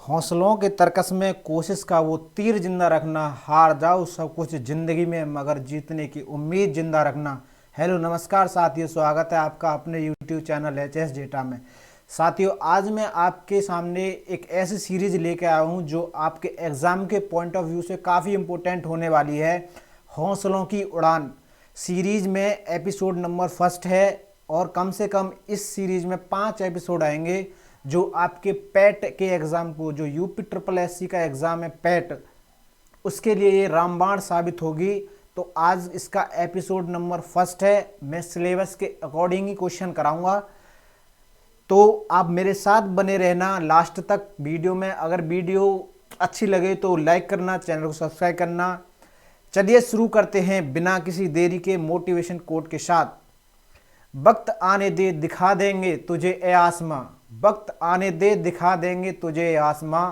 हौसलों के तरकस में कोशिश का वो तीर जिंदा रखना, हार जाओ सब कुछ जिंदगी में मगर जीतने की उम्मीद जिंदा रखना। हेलो नमस्कार साथियों, स्वागत है आपका अपने यूट्यूब चैनल एचएस डेटा में। साथियों, आज मैं आपके सामने एक ऐसी सीरीज लेके आया हूँ जो आपके एग्ज़ाम के पॉइंट ऑफ व्यू से काफ़ी इम्पोर्टेंट होने वाली है। हौसलों की उड़ान सीरीज में एपिसोड नंबर फर्स्ट है और कम से कम इस सीरीज में 5 एपिसोड आएंगे जो आपके पैट के एग्ज़ाम को, जो यूपी ट्रिपल एससी का एग्ज़ाम है पैट, उसके लिए ये रामबाण साबित होगी। तो आज इसका एपिसोड नंबर फर्स्ट है। मैं सिलेबस के अकॉर्डिंग ही क्वेश्चन कराऊंगा, तो आप मेरे साथ बने रहना लास्ट तक वीडियो में। अगर वीडियो अच्छी लगे तो लाइक करना, चैनल को सब्सक्राइब करना। चलिए शुरू करते हैं बिना किसी देरी के मोटिवेशन कोट के साथ। वक्त आने दे दिखा देंगे तुझे ए आसमां, वक्त आने दे दिखा देंगे तुझे ए आसमां,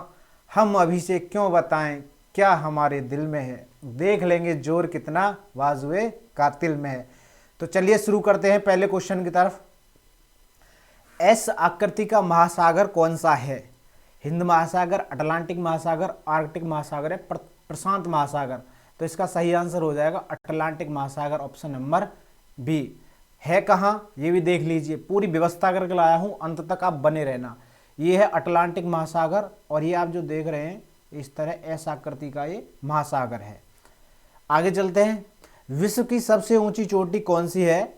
हम अभी से क्यों बताएं क्या हमारे दिल में है, देख लेंगे जोर कितना बाजुए कातिल में है। तो चलिए शुरू करते हैं पहले क्वेश्चन की तरफ। एस आकृति का महासागर कौन सा है? हिंद महासागर, अटलांटिक महासागर, आर्कटिक महासागर है प्रशांत महासागर। तो इसका सही आंसर हो जाएगा अटलांटिक महासागर, ऑप्शन नंबर बी। है कहाँ ये भी देख लीजिए, पूरी व्यवस्था करके लाया हूँ, अंत तक आप बने रहना। ये है अटलांटिक महासागर और ये आप जो देख रहे हैं इस तरह एस आकृति का ये महासागर है। आगे चलते हैं। विश्व की सबसे ऊंची चोटी कौन सी है?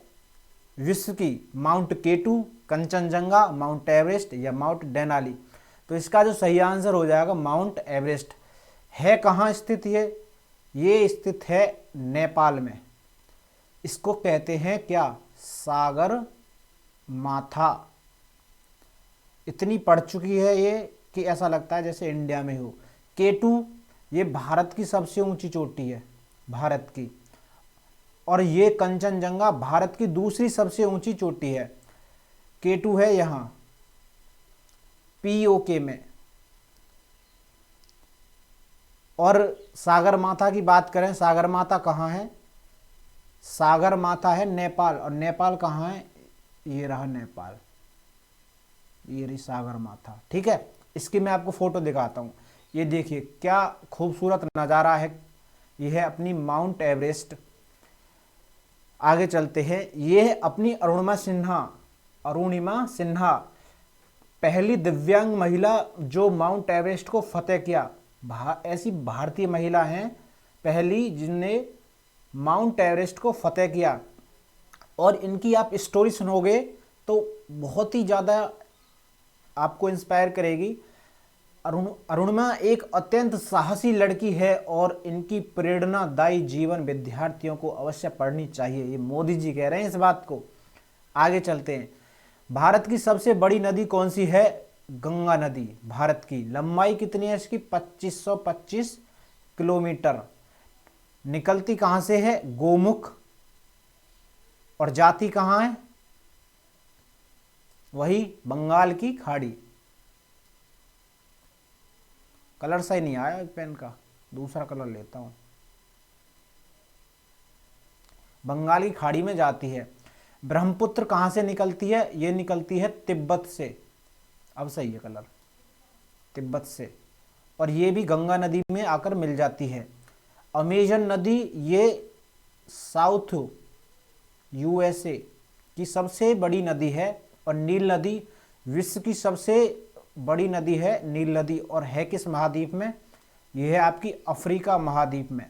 विश्व की माउंट केटू, कंचनजंगा, माउंट एवरेस्ट या माउंट डेनाली। तो इसका जो सही आंसर हो जाएगा माउंट एवरेस्ट। है कहाँ स्थित ये स्थित है नेपाल में। इसको कहते हैं क्या? सागर माथा। इतनी पड़ चुकी है ये कि ऐसा लगता है जैसे इंडिया में हो। केटू ये भारत की सबसे ऊंची चोटी है, भारत की। और ये कंचनजंगा भारत की दूसरी सबसे ऊंची चोटी है। केटू है यहाँ पीओके में। और सागर माथा की बात करें, सागर माथा कहाँ है? सागर माथा है नेपाल। और नेपाल कहाँ है? ये रहा नेपाल, ये रही सागर माथा। ठीक है, इसकी मैं आपको फोटो दिखाता हूँ। ये देखिए क्या खूबसूरत नज़ारा है। ये है अपनी माउंट एवरेस्ट। आगे चलते हैं। ये है अपनी अरुणिमा सिन्हा, पहली दिव्यांग महिला जो माउंट एवरेस्ट को फतेह किया। ऐसी भारतीय महिला हैं पहली जिनने माउंट एवरेस्ट को फतेह किया। और इनकी आप स्टोरी सुनोगे तो बहुत ही ज़्यादा आपको इंस्पायर करेगी। अरुणिमा एक अत्यंत साहसी लड़की है और इनकी प्रेरणादायी जीवन विद्यार्थियों को अवश्य पढ़नी चाहिए। ये मोदी जी कह रहे हैं इस बात को। आगे चलते हैं। भारत की सबसे बड़ी नदी कौन सी है? गंगा नदी। भारत की लंबाई कितनी है इसकी? 2525 किलोमीटर। निकलती कहाँ से है? गोमुख। और जाती कहाँ है? वही बंगाल की खाड़ी। कलर सही नहीं आया पेन का, दूसरा कलर लेता हूं। बंगाल की खाड़ी में जाती है। ब्रह्मपुत्र कहाँ से निकलती है? ये निकलती है तिब्बत से। अब सही है कलर, तिब्बत से। और ये भी गंगा नदी में आकर मिल जाती है। अमेजन नदी ये साउथ यूएसए की सबसे बड़ी नदी है। और नील नदी विश्व की सबसे बड़ी नदी है, नील नदी। और है किस महाद्वीप में? यह है आपकी अफ्रीका महाद्वीप में।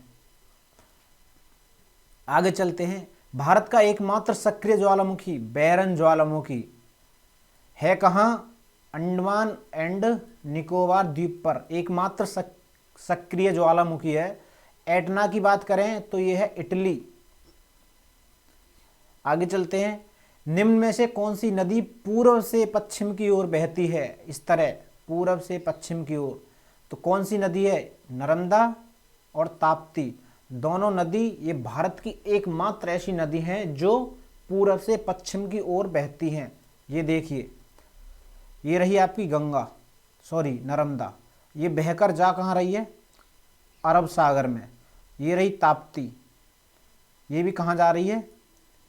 आगे चलते हैं। भारत का एकमात्र सक्रिय ज्वालामुखी बैरन ज्वालामुखी है कहाँ? अंडमान एंड निकोबार द्वीप पर एकमात्र सक्रिय ज्वालामुखी है। एटना की बात करें तो यह है इटली। आगे चलते हैं। निम्न में से कौन सी नदी पूर्व से पश्चिम की ओर बहती है? इस तरह पूर्व से पश्चिम की ओर। तो कौन सी नदी है? नर्मदा और ताप्ती दोनों नदी ये भारत की एकमात्र ऐसी नदी है जो पूर्व से पश्चिम की ओर बहती हैं। ये देखिए, ये रही आपकी गंगा, सॉरी नर्मदा। ये बहकर जा कहाँ रही है? अरब सागर में। ये रही ताप्ती, ये भी कहाँ जा रही है?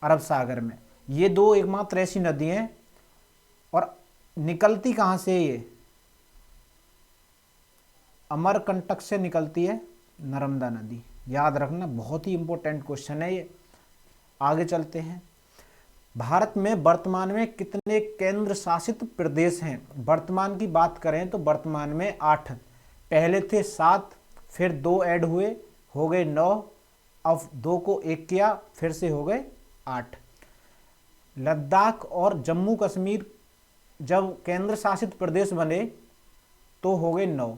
अरब सागर में। ये दो एकमात्र ऐसी नदी हैं। और निकलती कहाँ से? ये अमरकंटक से निकलती है नर्मदा नदी। याद रखना, बहुत ही इंपॉर्टेंट क्वेश्चन है ये। आगे चलते हैं। भारत में वर्तमान में कितने केंद्र शासित प्रदेश हैं? वर्तमान की बात करें तो वर्तमान में 8। पहले थे 7, फिर 2 ऐड हुए, हो गए 9, अब 2 को 1 किया, फिर से हो गए 8। लद्दाख और जम्मू कश्मीर जब केंद्र शासित प्रदेश बने तो हो गए 9।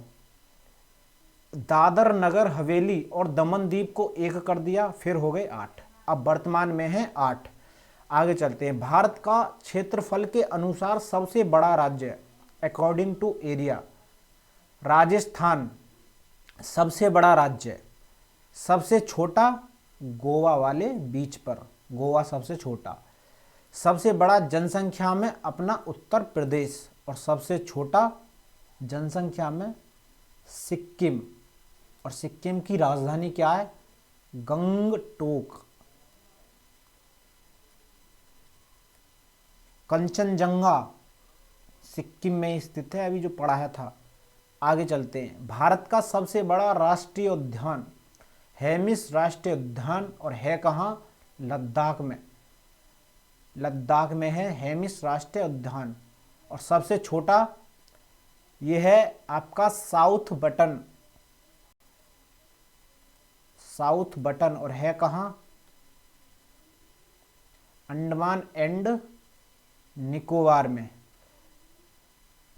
दादर नगर हवेली और दमन दीप को 1 कर दिया, फिर हो गए 8। अब वर्तमान में है 8। आगे चलते हैं। भारत का क्षेत्रफल के अनुसार सबसे बड़ा राज्य अकॉर्डिंग टू एरिया, राजस्थान सबसे बड़ा राज्य। सबसे छोटा गोवा वाले बीच पर, गोवा सबसे छोटा। सबसे बड़ा जनसंख्या में अपना उत्तर प्रदेश, और सबसे छोटा जनसंख्या में सिक्किम। और सिक्किम की राजधानी क्या है? गंगटोक। कंचनजंगा सिक्किम में स्थित है, अभी जो पढ़ाया था। आगे चलते हैं। भारत का सबसे बड़ा राष्ट्रीय उद्यान हेमिस राष्ट्रीय उद्यान, और है कहाँ? लद्दाख में। लद्दाख में है हेमिस राष्ट्रीय उद्यान। और सबसे छोटा ये है आपका साउथ बटन, साउथ बटन, और है कहाँ? अंडमान एंड निकोबार में।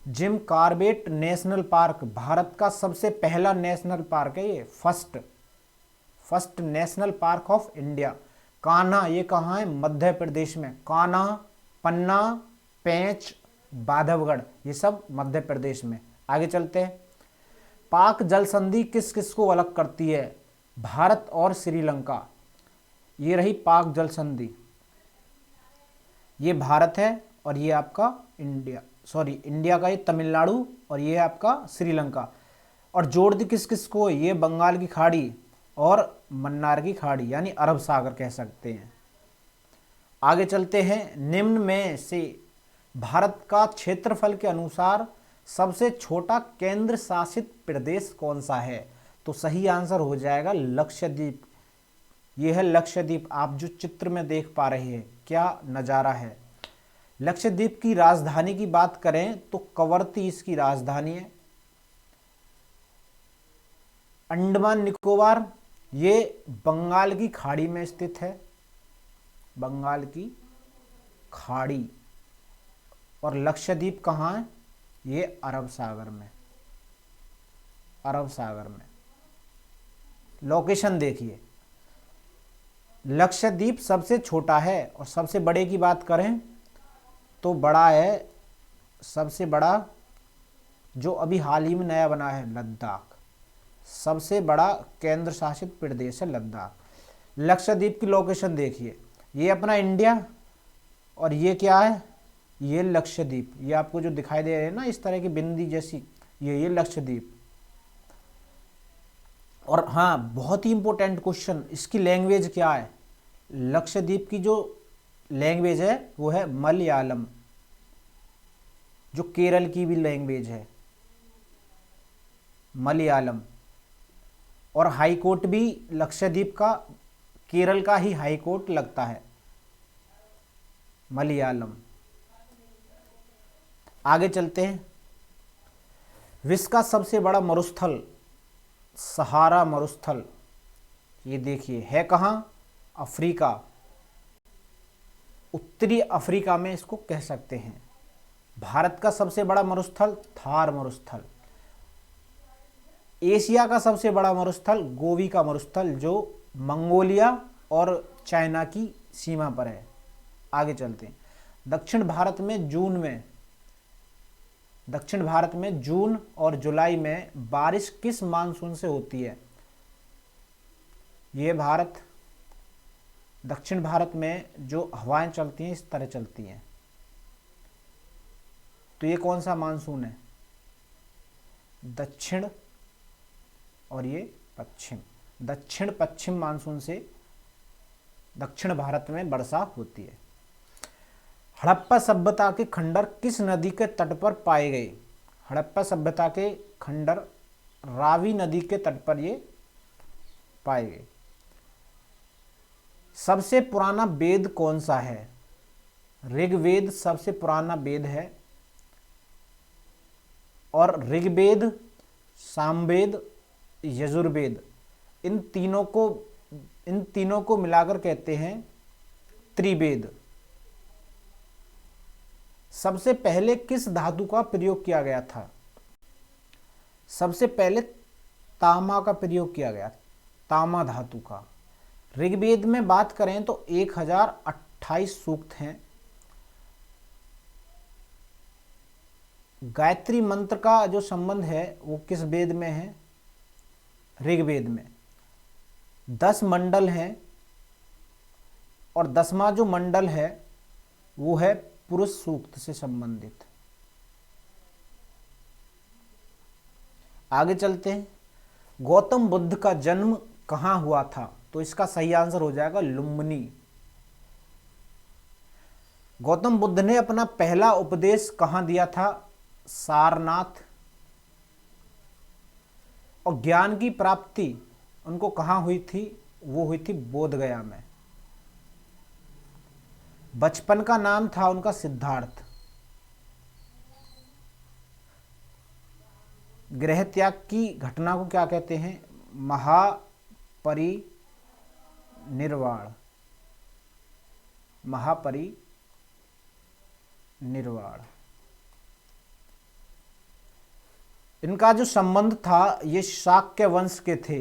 Jim Corbett national park Bharat का सबसे पहला नेशनल पार्क है ये, first national park of India. Kanha, ये कहाँ है? मध्य प्रदेश में। कान्हा, पन्ना, पेंच, बांधवगढ़, ये सब मध्य प्रदेश में। आगे चलते हैं। पाक जल संधि किस किस को अलग करती है? भारत और श्रीलंका। ये रही पाक जल संधि। ये भारत है और ये आपका इंडिया का ये तमिलनाडु, और ये आपका श्रीलंका। और जोड़ दी किस किस को? ये बंगाल की खाड़ी और मन्नार की खाड़ी, यानी अरब सागर कह सकते हैं। आगे चलते हैं। निम्न में से भारत का क्षेत्रफल के अनुसार सबसे छोटा केंद्र शासित प्रदेश कौन सा है? तो सही आंसर हो जाएगा लक्षद्वीप। यह है लक्षद्वीप। आप जो चित्र में देख पा रहे हैं, क्या नज़ारा है। लक्षद्वीप की राजधानी की बात करें तो कवरत्ती इसकी राजधानी है। अंडमान निकोबार ये बंगाल की खाड़ी में स्थित है, बंगाल की खाड़ी। और लक्षद्वीप कहाँ है? ये अरब सागर में, अरब सागर में। लोकेशन देखिए, लक्षद्वीप सबसे छोटा है। और सबसे बड़े की बात करें तो बड़ा है, सबसे बड़ा जो अभी हाल ही में नया बना है लद्दाख। सबसे बड़ा केंद्र शासित प्रदेश है लद्दाख। लक्षद्वीप की लोकेशन देखिए, ये अपना इंडिया, और ये क्या है? ये लक्षद्वीप। ये आपको जो दिखाई दे रहे हैं ना इस तरह की बिंदी जैसी, ये लक्षद्वीप। और हाँ, बहुत ही इंपॉर्टेंट क्वेश्चन, इसकी लैंग्वेज क्या है? लक्षद्वीप की जो लैंग्वेज है वो है मलयालम, जो केरल की भी लैंग्वेज है, मलयालम। और हाई कोर्ट भी लक्षद्वीप का केरल का ही हाई कोर्ट लगता है, मलयालम। आगे चलते हैं। विश्व का सबसे बड़ा मरुस्थल सहारा मरुस्थल, ये देखिए है कहाँ? अफ्रीका, उत्तरी अफ्रीका में इसको कह सकते हैं। भारत का सबसे बड़ा मरुस्थल थार मरुस्थल। एशिया का सबसे बड़ा मरुस्थल गोवी का मरुस्थल, जो मंगोलिया और चाइना की सीमा पर है। आगे चलते हैं। दक्षिण भारत में जून और जुलाई में बारिश किस मानसून से होती है? ये दक्षिण भारत में जो हवाएं चलती हैं इस तरह चलती हैं। तो ये कौन सा मानसून है? दक्षिण और ये पश्चिम। दक्षिण पश्चिम मानसून से दक्षिण भारत में वर्षा होती है। हड़प्पा सभ्यता के खंडर किस नदी के तट पर पाए गए? हड़प्पा सभ्यता के खंडर रावी नदी के तट पर ये पाए गए। सबसे पुराना वेद कौन सा है? ऋग्वेद सबसे पुराना वेद है, और ऋग्वेद, सामवेद, यजुर्वेद, इन तीनों को मिलाकर कहते हैं त्रिवेद। सबसे पहले किस धातु का प्रयोग किया गया था? सबसे पहले तामा का प्रयोग किया गया, तामा धातु का। ऋग्वेद में बात करें तो 1028 सूक्त हैं। गायत्री मंत्र का जो संबंध है वो किस वेद में है? ऋग्वेद में। 10 मंडल हैं, और 10वां जो मंडल है वो है पुरुष सूक्त से संबंधित। आगे चलते हैं। गौतम बुद्ध का जन्म कहाँ हुआ था? तो इसका सही आंसर हो जाएगा लुम्बिनी। गौतम बुद्ध ने अपना पहला उपदेश कहाँ दिया था? सारनाथ। और ज्ञान की प्राप्ति उनको कहाँ हुई थी? वो हुई थी बोध गया में। बचपन का नाम था उनका सिद्धार्थ। गृह त्याग की घटना को क्या कहते हैं? महापरिनिर्वाण। महापरिनिर्वाण। इनका जो संबंध था ये शाक्य वंश के थे।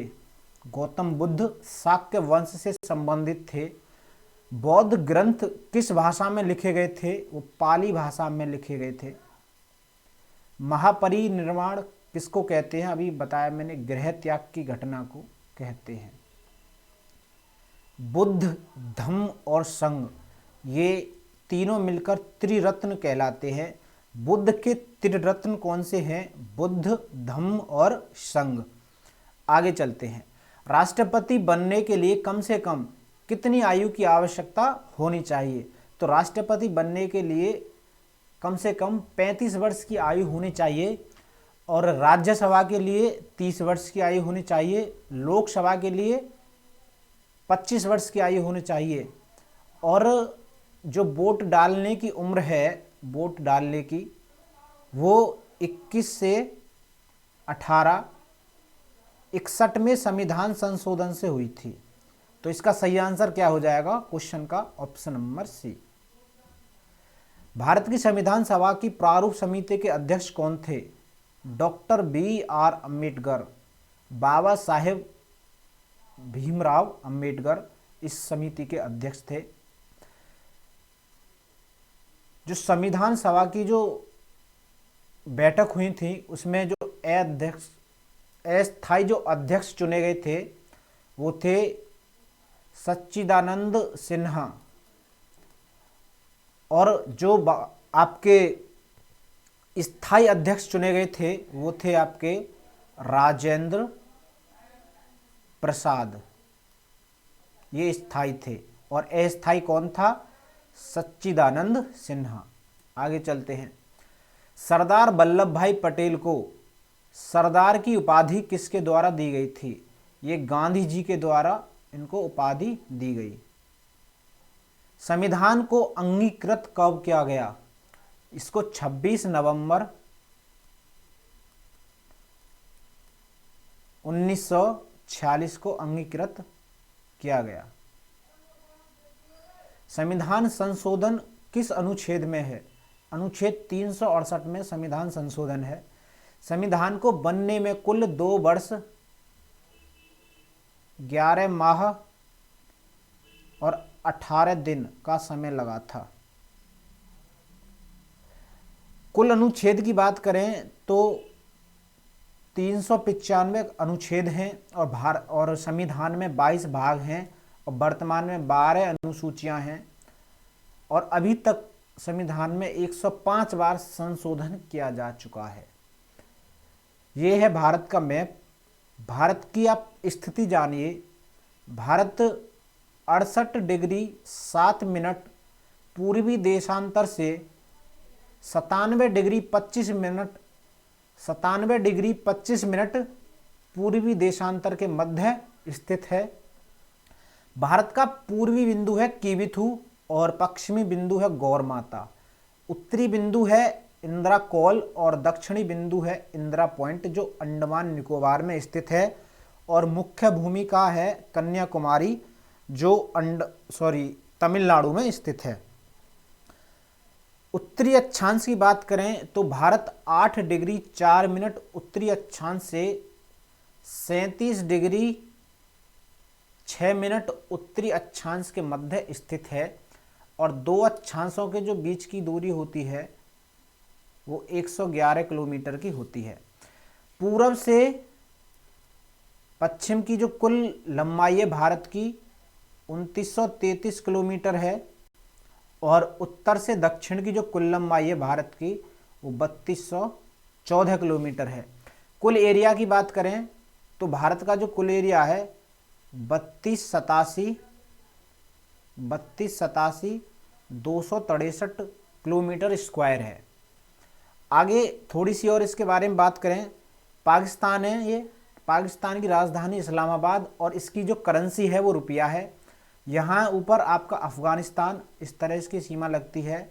गौतम बुद्ध शाक्य वंश से संबंधित थे। बौद्ध ग्रंथ किस भाषा में लिखे गए थे? वो पाली भाषा में लिखे गए थे। महापरिनिर्वाण किसको कहते हैं? अभी बताया मैंने, गृह त्याग की घटना को कहते हैं। बुद्ध, धम्म और संघ, ये तीनों मिलकर त्रिरत्न कहलाते हैं। बुद्ध के त्रिरत्न कौन से हैं? बुद्ध, धम्म और संघ। आगे चलते हैं। राष्ट्रपति बनने के लिए कम से कम कितनी आयु की आवश्यकता होनी चाहिए? तो राष्ट्रपति बनने के लिए कम से कम 35 वर्ष की आयु होनी चाहिए, और राज्यसभा के लिए 30 वर्ष की आयु होनी चाहिए, लोकसभा के लिए 25 वर्ष की आयु होनी चाहिए, और जो वोट डालने की उम्र है, वोट डालने की, वो 21 से 18 61 में संविधान संशोधन से हुई थी। तो इसका सही आंसर क्या हो जाएगा क्वेश्चन का? Option number C. भारत की संविधान सभा की प्रारूप समिति के अध्यक्ष कौन थे? Doctor BR Ambedkar. बाबा साहेब भीमराव अम्बेडकर इस समिति के अध्यक्ष थे। जो संविधान सभा की जो बैठक हुई थी उसमें जो अस्थायी जो अध्यक्ष चुने गए थे वो थे सच्चिदानंद सिन्हा, और जो आपके स्थायी अध्यक्ष चुने गए थे वो थे आपके राजेंद्र प्रसाद, ये स्थायी थे, और अस्थायी कौन था? सच्चिदानंद सिन्हा। आगे चलते हैं। सरदार वल्लभ भाई पटेल को सरदार की उपाधि किसके द्वारा दी गई थी? ये गांधी जी के द्वारा इनको उपाधि दी गई। संविधान को अंगीकृत कब किया गया? इसको 26 नवंबर 1946 को अंगीकृत किया गया। संविधान संशोधन किस अनुच्छेद में है? अनुच्छेद 368 में संविधान संशोधन है। संविधान को बनने में कुल 2 वर्ष 11 माह और 18 दिन का समय लगा था। कुल अनुच्छेद की बात करें तो 395 अनुच्छेद हैं, और संविधान में 22 भाग हैं, और वर्तमान में 12 अनुसूचियां हैं, और अभी तक संविधान में 105 बार संशोधन किया जा चुका है। ये है भारत का मैप। भारत की आप स्थिति जानिए। भारत 68 डिग्री 7 मिनट पूर्वी देशांतर से 97 डिग्री 25 मिनट पूर्वी देशांतर के मध्य स्थित है। भारत का पूर्वी बिंदु है किबिथु और पश्चिमी बिंदु है गौरमाता। उत्तरी बिंदु है इंदिरा कॉल और दक्षिणी बिंदु है इंदिरा पॉइंट जो अंडमान निकोबार में स्थित है। और मुख्य भूमिका है कन्याकुमारी जो तमिलनाडु में स्थित है। उत्तरी अक्षांश की बात करें तो भारत 8 डिग्री 4 मिनट उत्तरी अक्षांश से 37 डिग्री 6 मिनट उत्तरी अक्षांश के मध्य स्थित है। और दो अक्षांशों के जो बीच की दूरी होती है वो 111 किलोमीटर की होती है। पूर्व से पश्चिम की जो कुल लंबाई है भारत की 2933 किलोमीटर है। और उत्तर से दक्षिण की जो कुल लंबाई है भारत की वो 3214 किलोमीटर है। कुल एरिया की बात करें तो भारत का जो कुल एरिया है 263 किलोमीटर स्क्वायर है। आगे थोड़ी सी और इसके बारे में बात करें, पाकिस्तान है, ये पाकिस्तान की राजधानी इस्लामाबाद और इसकी जो करेंसी है वो रुपया है। यहाँ ऊपर आपका अफगानिस्तान, इस तरह इसकी सीमा लगती है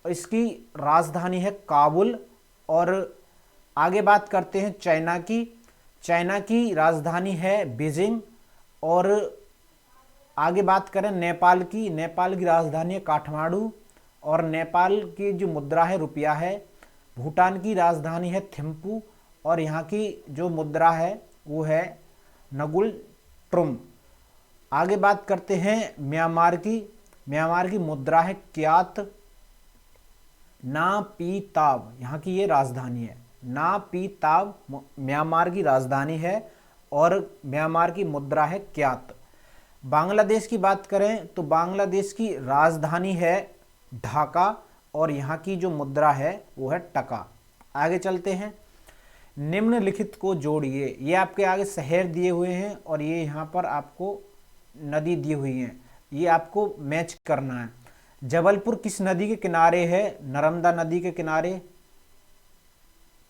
और इसकी राजधानी है काबुल। और आगे बात करते हैं चाइना की। चाइना की राजधानी है बीजिंग। और आगे बात करें नेपाल की, नेपाल की राजधानी है काठमांडू और नेपाल की जो मुद्रा है रुपया है। भूटान की राजधानी है थिम्पू और यहाँ की जो मुद्रा है वो है नगुल ट्रुम। आगे बात करते हैं म्यांमार की। म्यांमार की मुद्रा है क्यात ना पी ताब, यहाँ की ये राजधानी है। ना पी ताब म्यांमार की राजधानी है और म्यांमार की मुद्रा है क्यात। बांग्लादेश की बात करें तो बांग्लादेश की राजधानी है ढाका और यहाँ की जो मुद्रा है वो है टका। आगे चलते हैं, निम्नलिखित को जोड़िए। ये आपके आगे शहर दिए हुए हैं और ये यहाँ पर आपको नदी दी हुई है, ये आपको मैच करना है। जबलपुर किस नदी के किनारे है? नर्मदा नदी के किनारे।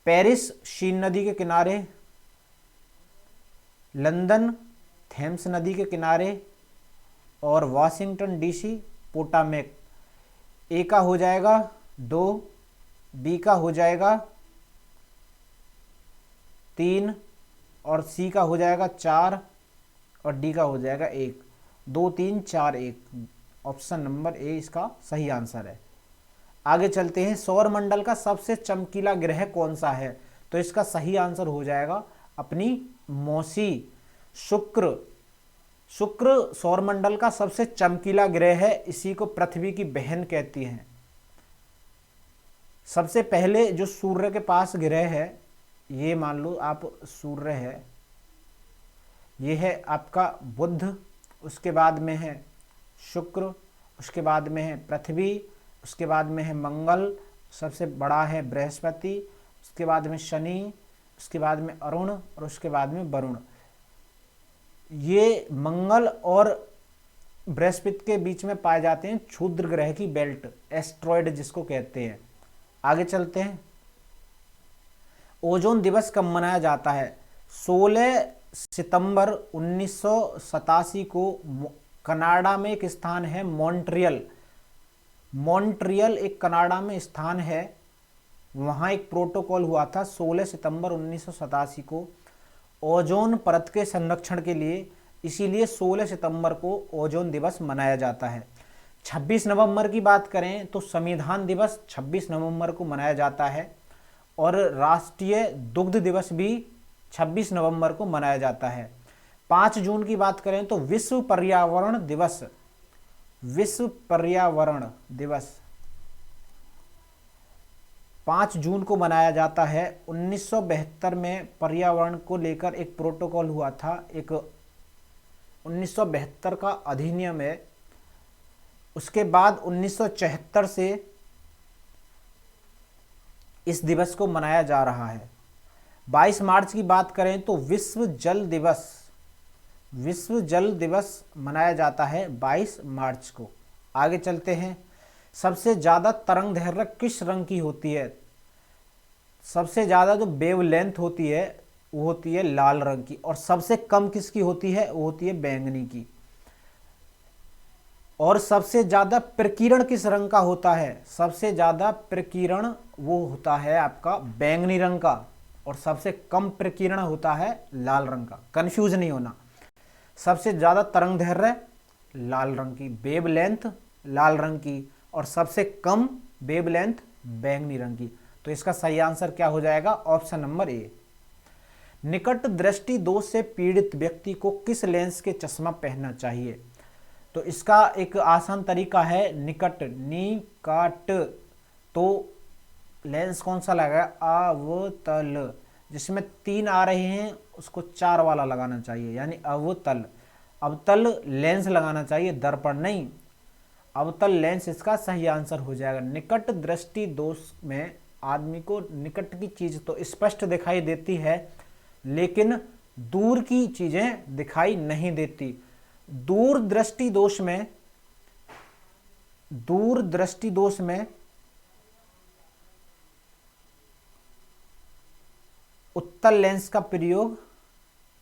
पेरिस शीन नदी के किनारे। लंदन थेम्स नदी के किनारे। और वाशिंगटन डीसी पोटामेक। ए का हो जाएगा 2, बी का हो जाएगा 3 और सी का हो जाएगा 4 और डी का हो जाएगा 1। 2 3 4 1, ऑप्शन नंबर ए इसका सही आंसर है। आगे चलते हैं, सौर मंडल का सबसे चमकीला ग्रह कौन सा है? तो इसका सही आंसर हो जाएगा अपनी मौसी शुक्र। शुक्र सौरमंडल का सबसे चमकीला ग्रह है, इसी को पृथ्वी की बहन कहती हैं। सबसे पहले जो सूर्य के पास ग्रह है, ये मान लो आप सूर्य है, ये है आपका बुध, उसके बाद में है शुक्र, उसके बाद में है पृथ्वी, उसके बाद में है मंगल, सबसे बड़ा है बृहस्पति, उसके बाद में शनि, उसके बाद में अरुण और उसके बाद में वरुण। ये मंगल और बृहस्पति के बीच में पाए जाते हैं क्षुद्र ग्रह की बेल्ट, एस्ट्रॉयड जिसको कहते हैं। आगे चलते हैं, ओजोन दिवस कब मनाया जाता है? 16 सितंबर 1987 को कनाडा में एक स्थान है मॉन्ट्रियल। मॉन्ट्रियल एक कनाडा में स्थान है, वहाँ एक प्रोटोकॉल हुआ था 16 सितंबर 1987 को ओजोन परत के संरक्षण के लिए, इसीलिए 16 सितंबर को ओजोन दिवस मनाया जाता है। 26 नवंबर की बात करें तो संविधान दिवस 26 नवंबर को मनाया जाता है और राष्ट्रीय दुग्ध दिवस भी 26 नवंबर को मनाया जाता है। 5 जून की बात करें तो विश्व पर्यावरण दिवस, विश्व पर्यावरण दिवस 5 जून को मनाया जाता है। 1972 में पर्यावरण को लेकर एक प्रोटोकॉल हुआ था, एक 1972 का अधिनियम है। उसके बाद 1974 से इस दिवस को मनाया जा रहा है। 22 मार्च की बात करें तो विश्व जल दिवस, विश्व जल दिवस मनाया जाता है 22 मार्च को। आगे चलते हैं, सबसे ज़्यादा तरंग दैर्घ्य किस रंग की होती है? सबसे ज़्यादा जो वेवलेंथ होती है वो होती है लाल रंग की, और सबसे कम किसकी होती है, वो होती है बैंगनी की। और सबसे ज्यादा प्रकीर्ण किस रंग का होता है, सबसे ज्यादा प्रकीर्ण वो होता है आपका बैंगनी रंग का, और सबसे कम प्रकीर्ण होता है लाल रंग का। कंफ्यूज नहीं होना, सबसे ज्यादा तरंग दैर्घ्य लाल रंग की, वेव लेंथ लाल रंग की, और सबसे कम वेव लेंथ बैंगनी रंग की। तो इसका सही आंसर क्या हो जाएगा, ऑप्शन नंबर ए। निकट दृष्टि दोष से पीड़ित व्यक्ति को किस लेंस के चश्मा पहनना चाहिए। तो इसका एक आसान तरीका है, निकट निकट, तो लेंस कौन सा लगेगा, अवतल, जिसमें 3 आ रहे हैं उसको 4 वाला लगाना चाहिए, यानी अवतल। अवतल लेंस लगाना चाहिए, दर्पण नहीं, अवतल लेंस इसका सही आंसर हो जाएगा। निकट दृष्टि दोष में आदमी को निकट की चीज तो स्पष्ट दिखाई देती है, लेकिन दूर की चीजें दिखाई नहीं देती। दूर दृष्टि दोष में, दूर दृष्टि दोष में उत्तल लेंस का प्रयोग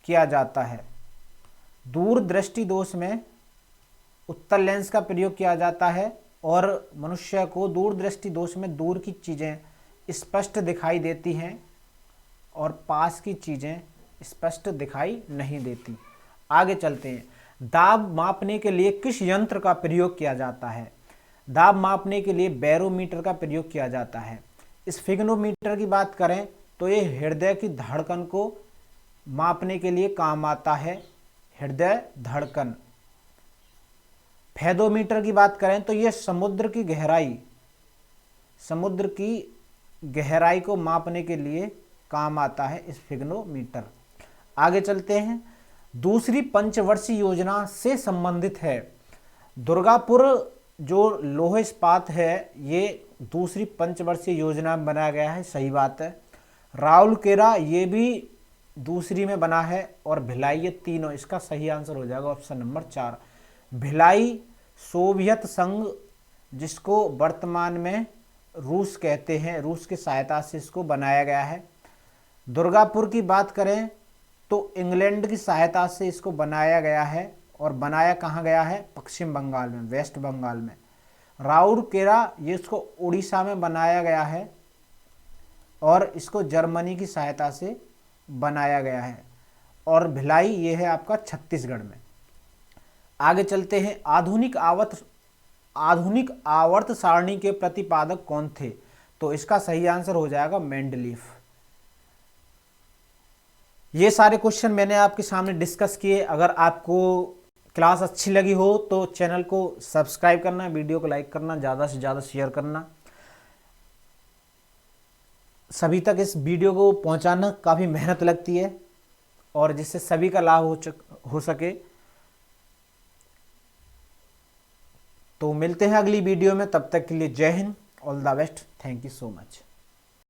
किया जाता है। दूर दृष्टि दोष में उत्तल लेंस का प्रयोग किया जाता है, और मनुष्य को दूर दृष्टि दोष में दूर की चीजें स्पष्ट दिखाई देती हैं और पास की चीजें स्पष्ट दिखाई नहीं देती। आगे चलते हैं। दाब मापने के लिए किस यंत्र का प्रयोग किया जाता है। दाब मापने के लिए बैरोमीटर का प्रयोग किया जाता है। स्फिग्नोमीटर की बात करें तो ये हृदय की धड़कन को मापने के लिए काम आता है, हृदय धड़कन। फेदोमीटर की बात करें तो यह समुद्र की गहराई को मापने के लिए काम आता है, स्फिग्नोमीटर। आगे चलते हैं। दूसरी पंचवर्षीय योजना से संबंधित है। दुर्गापुर जो लौह इस्पात है, ये दूसरी पंचवर्षीय योजना में बनाया गया है, सही बात है। राउरकेला ये भी दूसरी में बना है, और भिलाई, ये तीनों, इसका सही आंसर हो जाएगा ऑप्शन नंबर 4। भिलाई सोवियत संघ, जिसको वर्तमान में रूस कहते हैं, रूस की सहायता से इसको बनाया गया है। दुर्गापुर की बात करें तो इंग्लैंड की सहायता से इसको बनाया गया है, और बनाया कहाँ गया है, पश्चिम बंगाल में, वेस्ट बंगाल में। राउरकेला ये इसको उड़ीसा में बनाया गया है, और इसको जर्मनी की सहायता से बनाया गया है। और भिलाई ये है आपका छत्तीसगढ़ में। आगे चलते हैं। आधुनिक आवर्त सारणी के प्रतिपादक कौन थे। तो इसका सही आंसर हो जाएगा मेंडलीफ। ये सारे क्वेश्चन मैंने आपके सामने डिस्कस किए। अगर आपको क्लास अच्छी लगी हो तो चैनल को सब्सक्राइब करना, वीडियो को लाइक करना, ज़्यादा से ज़्यादा शेयर करना, सभी तक इस वीडियो को पहुंचाना काफ़ी मेहनत लगती है, और जिससे सभी का लाभ हो सके। तो मिलते हैं अगली वीडियो में, तब तक के लिए जय Hind, all the best, thank you so much.